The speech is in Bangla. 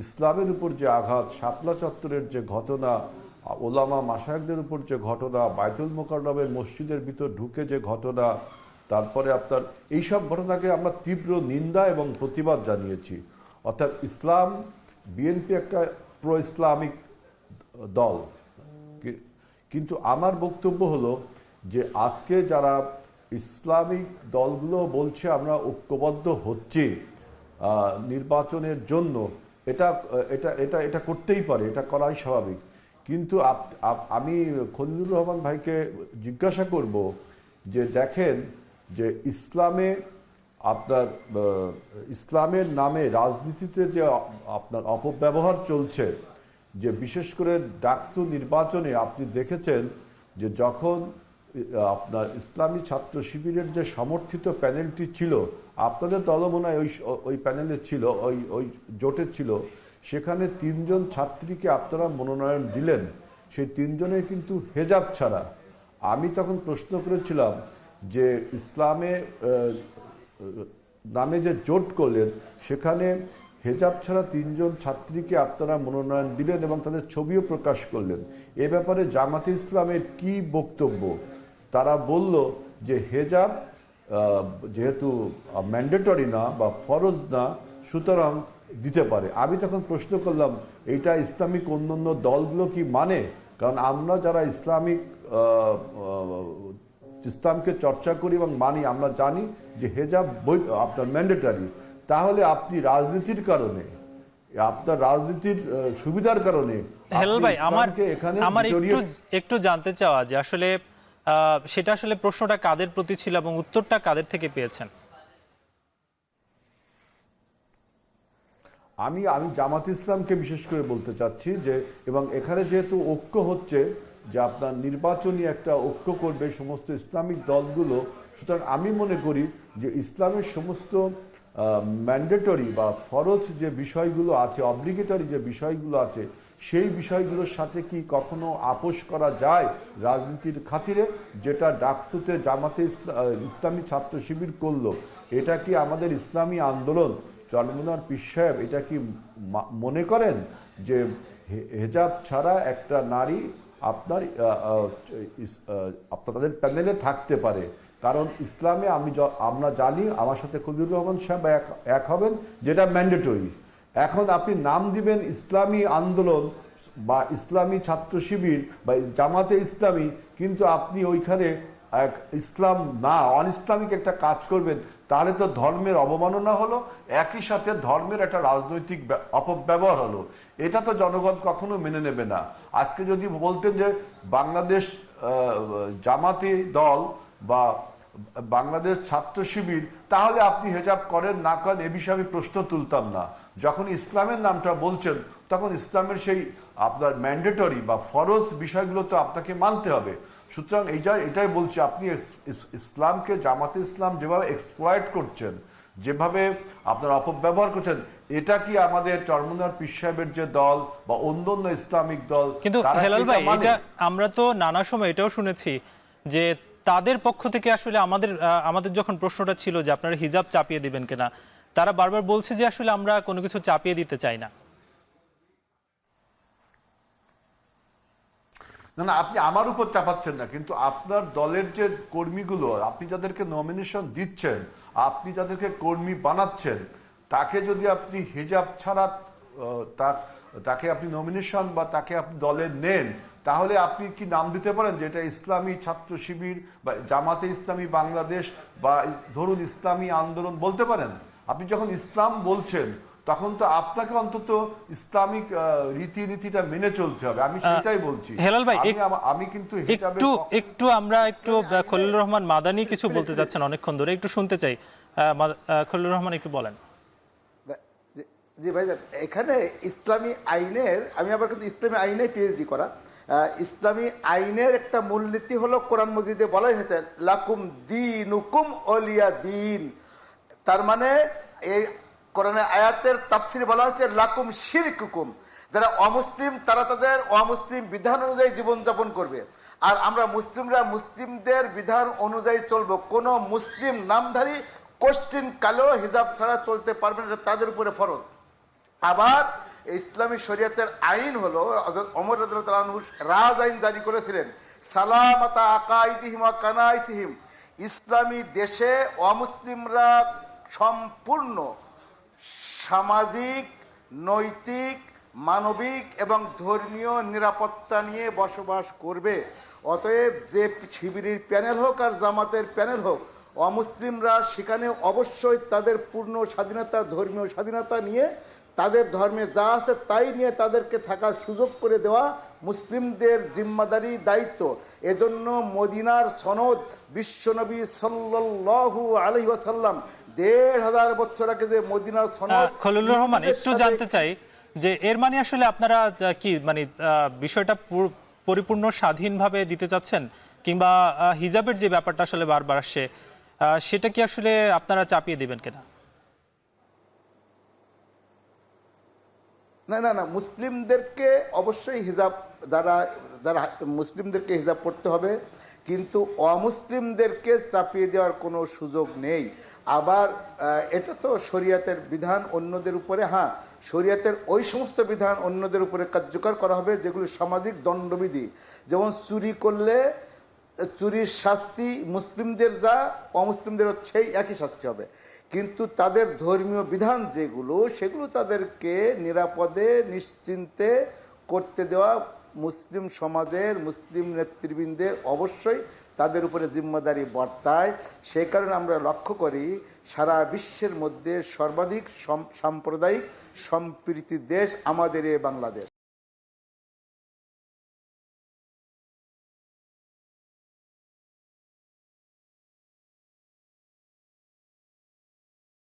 ইসলামের উপর যে আঘাত, শাপলা চত্বরের যে ঘটনা, ওলামা মাশায়েখদের উপর যে ঘটনা, বায়তুল মোকাররমের মসজিদের ভিতর ঢুকে যে ঘটনা, তারপরে আপনার এইসব ঘটনাকে আমরা তীব্র নিন্দা এবং প্রতিবাদ জানিয়েছি। অর্থাৎ ইসলাম, বিএনপি একটা প্রো ইসলামিক দল, কিন্তু আমার বক্তব্য হলো যে আজকে যারা ইসলামিক দলগুলো বলছে আমরা ঐক্যবদ্ধ হচ্ছি নির্বাচনের জন্য, এটা এটা এটা এটা করতেই পারে, এটা করাই স্বাভাবিক। কিন্তু আমি খলিলুর রহমান ভাইকে জিজ্ঞাসা করব যে দেখেন যে ইসলামের নামে রাজনীতিতে যে আপনার অপব্যবহার চলছে, যে বিশেষ করে ডাকসু নির্বাচনে আপনি দেখেছেন যে যখন আপনার ইসলামী ছাত্র শিবিরের যে সমর্থিত প্যানেলটি ছিল, আপনাদের দলও মনে হয় ওই প্যানেলে ছিল, ওই জোটে ছিল, সেখানে 3 জন ছাত্রীকে আপনারা মনোনয়ন দিলেন, সেই 3 জনের কিন্তু হেজাব ছাড়া। আমি তখন প্রশ্ন করেছিলাম যে ইসলামে নামে যে জোট করলেন সেখানে হেজাব ছাড়া 3 জন ছাত্রীকে আপনারা মনোনয়ন দিলেন এবং তাদের ছবিও প্রকাশ করলেন। এ ব্যাপারে জামাতে ইসলামের কি বক্তব্য? তারা বলল যে হেজাব যেহেতু ম্যান্ডেটরি না বা ফরজ না, সুতরাং দিতে পারে। আমি তখন প্রশ্ন করলাম এইটা ইসলামিক অন্যান্য দলগুলো কি মানে? কারণ আমরা যারা ইসলামকে চর্চা করি এবং মানি, আমরা জানি যে হেজাব আপনার ম্যান্ডেটরি। তাহলে আপনি রাজনীতির কারণে, আপনার রাজনীতির সুবিধার কারণে হেলাল ভাই, আমার একটু জানতে চাওয়া যে আসলে সেটা আসলে প্রশ্নটা কাদের প্রতি ছিল এবং উত্তরটা কাদের থেকে পেয়েছেন? আমি জামাত ইসলামকে বিশেষ করে বলতে চাচ্ছি যে, এবং এখানে যেহেতু ঐক্য হচ্ছে যে আপনার নির্বাচনী একটা ঐক্য করবে সমস্ত ইসলামিক দলগুলো, সুতরাং আমি মনে করি যে ইসলামের সমস্ত ম্যান্ডেটরি বা ফরজ যে বিষয়গুলো আছে, অব্লিগেটরি যে বিষয়গুলো আছে, সেই বিষয়গুলোর সাথে কি কখনো আপোষ করা যায় রাজনীতির খাতিরে? যেটা ডাকসুতে জামাতে ইসলামী ছাত্র শিবির করলো, এটা কি আমাদের ইসলামী আন্দোলন চরমনার পীর সাহেব এটা কি মনে করেন যে হেজাব ছাড়া একটা নারী আপনাদের প্যানেলে থাকতে পারে? কারণ ইসলামে আমরা জানি, আমার সাথে খলিলুর রহমান সাহেব এক হবেন, যেটা ম্যান্ডেটরি। এখন আপনি নাম দিবেন ইসলামী আন্দোলন বা ইসলামী ছাত্র শিবির বা জামাতে ইসলামী, কিন্তু আপনি ওইখানে ইসলাম না, অন ইসলামিক একটা কাজ করবেন, তাহলে তো ধর্মের অবমাননা হলো, একই সাথে ধর্মের একটা রাজনৈতিক অপব্যবহার হলো। এটা তো জনগণ কখনো মেনে নেবে না। আজকে যদি বলতেন যে বাংলাদেশ জামাতি দল বা বাংলাদেশ ছাত্র শিবির, তাহলে আপনি হেজাব করেন না করেন এ বিষয়ে আমি প্রশ্ন তুলতাম না। যখন ইসলামের নামটা বলছেন, তখন ইসলামের সেই আপনার ম্যান্ডেটরি বা ফরজ বিষয়গুলো তো আপনাকে মানতে হবে। সুতরাং এটাই বলছি, আপনি ইসলামকে, জামাতে ইসলাম যেভাবে এক্সপ্লয়েট করছেন, যেভাবে আপনার অপব্যবহার করছেন, এটা কি আমাদের চরমনার পীর সাহেবের যে দল বা অন্যান্য ইসলামিক দল? কিন্তু হেলাল ভাই, এটা আমরা তো নানা সময় এটাও শুনেছি যে তাদের পক্ষ থেকে আসলে আমাদের যখন প্রশ্নটা ছিল যে আপনারা হিজাব চাপিয়ে দিবেন কিনা, তারা বারবার বলছে যে আসলে আমরা কোনো কিছু চাপিয়ে দিতে চাই না। না, আপনি আমার উপর চাপাচ্ছেন না, কিন্তু আপনার দলের যে কর্মীগুলো, আপনি যাদেরকে নমিনেশন দিচ্ছেন, আপনি যাদেরকে কর্মী বানাচ্ছেন, তাকে যদি আপনি হিজাব ছাড়া তাকে আপনি নমিনেশন বা তাকে আপনি দলে নেন, তাহলে আপনি কি নাম দিতে পারেন যে এটা ইসলামী ছাত্র শিবির বা জামাতে ইসলামী বাংলাদেশ বা ধরুন ইসলামী আন্দোলন বলতে পারেন? আপনি যখন ইসলাম বলছেন, তখন তো আপনাকে অন্তত ইসলামিক রীতিনীতিটা মেনে চলতে হবে। আমি সেটাই বলছি। হেলাল ভাই, আমি কিন্তু আমরা খলিলুর রহমান মাদানী কিছু বলতে যাচ্ছেন অনেকক্ষণ ধরে, একটু শুনতে চাই। খলিলুর রহমান একটু বলেন। জি ভাই, এখানে ইসলামী আইনের, আমি আবার কিন্তু ইসলামী আইনে পিএইচডি করা, ইসলামী আইনের একটা মূলনীতি হলো কোরআন মজিদে বলাই হয়েছে লাকুম দীনুকুম ওলিয়া দিন। তার মানে এই কোরআনের আয়াতের তাফসির বলা হচ্ছে লাকুম শিরকুকুম, যারা অমুসলিম তারা তাদের অমুসলিম বিধান অনুযায়ী জীবনযাপন করবে, আর আমরা মুসলিমরা মুসলিমদের বিধান অনুযায়ী চলবো। কোনো মুসলিম নামধারী কোশ্চিন কালো হিজাব ছাড়া চলতে পারবে না, তাদের উপরে ফরজ। আবার এই ইসলামী শরীয়তের আইন হলো হযরত ওমর রাদিয়াল্লাহু তাআলা আনহু রাজ আইন জারি করেছিলেন, সালামাতা আকাইদিহিম ওয়া কানাইসিহিম। ইসলামী দেশে অমুসলিমরা সম্পূর্ণ সামাজিক, নৈতিক, মানবিক এবং ধর্মীয় নিরাপত্তা নিয়ে বসবাস করবে। অতএব যে শিবিরের প্যানেল হোক আর জামাতের প্যানেল হোক, অমুসলিমরা সেখানে অবশ্যই তাদের পূর্ণ স্বাধীনতা, ধর্মীয় স্বাধীনতা নিয়ে তাদের ধর্মে যা আছে তাই নিয়ে তাদেরকে থাকার সুযোগ করে দেওয়া মুসলিমদের জিম্মাদারি, দায়িত্ব। এজন্য মদিনার সনদ বিশ্বনবী সাল্লাল্লাহু আলাইহি ওয়াসাল্লাম ১৫০০ বছর আগে যে মদিনার সনদ। খলিলুর রহমান, একটু জানতে চাই যে এর মানে আসলে আপনারা কি মানে বিষয়টা পরিপূর্ণ স্বাধীনভাবে দিতে চাচ্ছেন, কিংবা হিজাবের যে ব্যাপারটা আসলে বারবার আসছে সেটা কি আসলে আপনারা চাপিয়ে দিবেন কিনা? না না না, মুসলিমদেরকে অবশ্যই হিজাব, যারা যারা মুসলিমদেরকে হিজাব পড়তে হবে, কিন্তু অমুসলিমদেরকে চাপিয়ে দেওয়ার কোনো সুযোগ নেই। আবার এটা তো শরিয়াতের বিধান অন্যদের উপরে, হ্যাঁ শরিয়াতের ওই সমস্ত বিধান অন্যদের উপরে কার্যকর করা হবে যেগুলো সামাজিক দণ্ডবিধি। যেমন চুরি করলে চুরির শাস্তি মুসলিমদের যা, অমুসলিমদের সেই একই শাস্তি হবে, কিন্তু তাদের ধর্মীয় বিধান যেগুলো সেগুলো তাদেরকে নিরাপদে নিশ্চিন্তে করতে দেওয়া মুসলিম সমাজের, মুসলিম নেতৃবৃন্দের অবশ্যই তাদের উপরে জিম্মাদারি বর্তায়। সেই কারণে আমরা লক্ষ্য করি সারা বিশ্বের মধ্যে সর্বাধিক সাম্প্রদায়িক সম্প্রীতির দেশ আমাদের এই বাংলাদেশ।